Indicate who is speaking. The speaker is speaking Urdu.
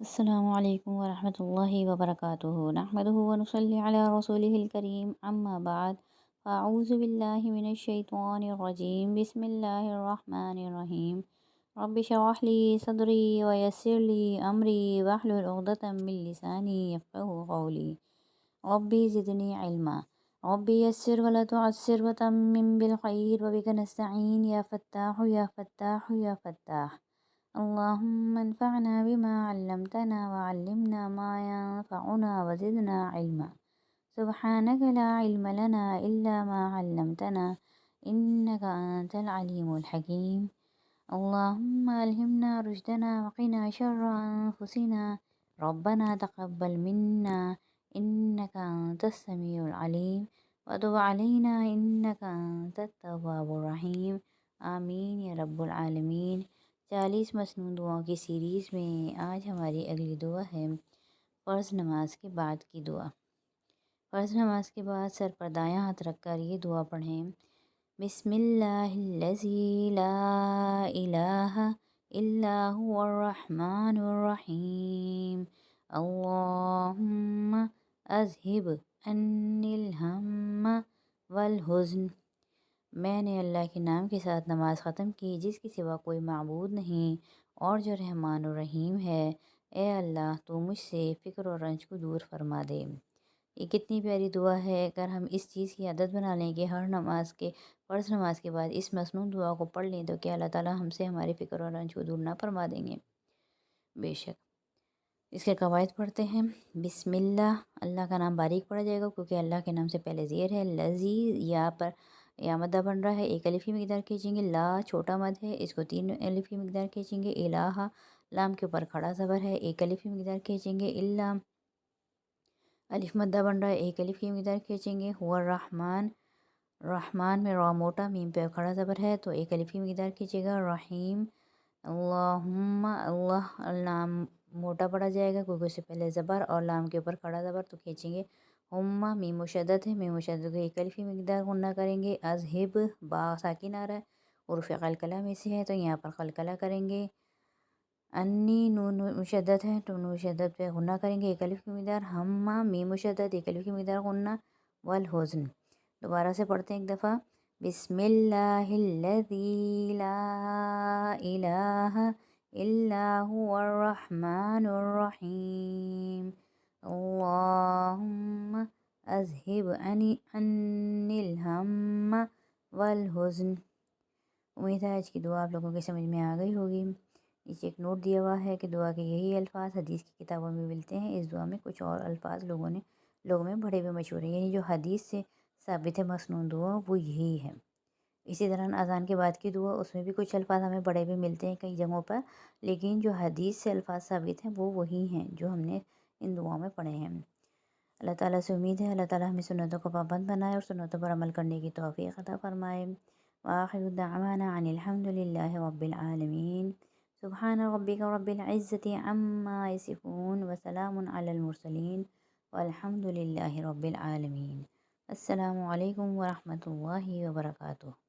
Speaker 1: السلام عليكم ورحمة الله وبركاته. نحمده ونصلي على رسوله الكريم، أما بعد، فأعوذ بالله من الشيطان الرجيم. بسم الله الرحمن الرحيم. رب اشرح لي صدري ويسر لي أمري واحلل عقدة من لساني يفقه قولي. ربي زدني علما. ربي يسر ولا تعسر وتمم بالخير وبك نستعين يا فتاح يا فتاح يا فتاح. اللهم انفعنا بما علمتنا وعلمنا ما ينفعنا وزدنا علما. سبحانك لا علم لنا إلا ما علمتنا إنك أنت العليم الحكيم. اللهم ألهمنا رشدنا وقنا شر أنفسنا. ربنا تقبل منا إنك أنت السميع العليم وتب علينا إنك أنت التواب الرحيم. آمین یا رب العالمین۔ 40 مصنون دعاؤں کی سیریز میں آج ہماری اگلی دعا ہے فرض نماز کے بعد کی دعا۔ فرض نماز کے بعد سر پر دایاں ہاتھ رکھ کر یہ دعا پڑھیں۔ بسم اللہ الذی لا الہ الا هو الرحمن الرحیم۔ اللہم اذہب عنی الہم والحزن۔ میں نے اللہ کے نام کے ساتھ نماز ختم کی جس کے سوا کوئی معبود نہیں اور جو رحمان و رحیم ہے۔ اے اللہ تو مجھ سے فکر و رنج کو دور فرما دے۔ یہ کتنی پیاری دعا ہے۔ اگر ہم اس چیز کی عادت بنا لیں کہ ہر فرض نماز کے بعد اس مصنون دعا کو پڑھ لیں تو کیا اللہ تعالیٰ ہم سے ہمارے فکر و رنج کو دور نہ فرما دیں گے؟ بے شک۔ اس کے قواعد پڑھتے ہیں۔ بسم اللہ، اللہ کا نام باریک پڑھا جائے گا کیونکہ اللہ کے نام سے پہلے زیر ہے۔ لذی، یا پر یا مدہ بن رہا ہے، ایک الف کی مقدار کھینچیں گے۔ لا چھوٹا مد ہے، اس کو 3 الف کی مقدار کھینچیں گے۔ الہ، لام کے اوپر کھڑا زبر ہے، ایک الف کی مقدار کھینچیں گے۔ الا، الف مدہ بن رہا ہے، ایک الف کی مقدار کھینچیں گے۔ ہوا الرحمن، رحمان میں را موٹا، میم پہ کھڑا زبر ہے تو ایک الف کی مقدار کھینچے گا۔ رحیم، اللہم، اللہ لام موٹا پڑا جائے گا کیونکہ اس سے پہلے زبر اور لام کے اوپر کھڑا زبر تو کھینچیں گے۔ ہما، میم مشدد ہے، میم مشدد کو ایک الف کی مقدار غنہ کریں گے۔ اذہب، با ساکن آ رہا ہے، حروف قلقلہ میں سے ہے تو یہاں پر قلقلہ کریں گے۔ انی، نون مشدد ہے تو نون مشدد پہ غنہ کریں گے، ایک الف کی مقدار۔ ہما، میم مشدد، ایک الف کی مقدار غنہ۔ والحزن، دوبارہ سے پڑھتے ہیں ایک دفعہ۔ بسم اللہ الذی لا الہ الا هو الرحمن الرحیم۔ اللہم اذہب عنی الہم والحزن۔ امید ہے آج کی دعا آپ لوگوں کے سمجھ میں آ گئی ہوگی۔ نیچے ایک نوٹ دیا ہوا ہے کہ دعا کے یہی الفاظ حدیث کی کتابوں میں ملتے ہیں۔ اس دعا میں کچھ اور الفاظ لوگوں میں بڑے ہوئے مشہور ہیں، یعنی جو حدیث سے ثابت ہے مصنون دعا وہ یہی ہے۔ اسی طرح اذان کے بعد کی دعا، اس میں بھی کچھ الفاظ ہمیں بڑے ہوئے ملتے ہیں کئی جگہوں پر، لیکن جو حدیث سے الفاظ ثابت ہیں وہ وہی ہیں جو ہم نے ان دعاؤں میں پڑھے ہیں۔ اللہ تعالیٰ سے امید ہے اللہ تعالیٰ ہمیں سنتوں کو پابند بنائے اور سنتوں پر عمل کرنے کی توفیق عطا فرمائے۔ وآخر دعوانا عن الحمد للہ رب العالمین۔ سبحان ربک رب العزت عما یصفون وسلام علی المرسلین والحمد للہ رب العالمین۔ السلام علیکم ورحمۃ اللہ وبرکاتہ۔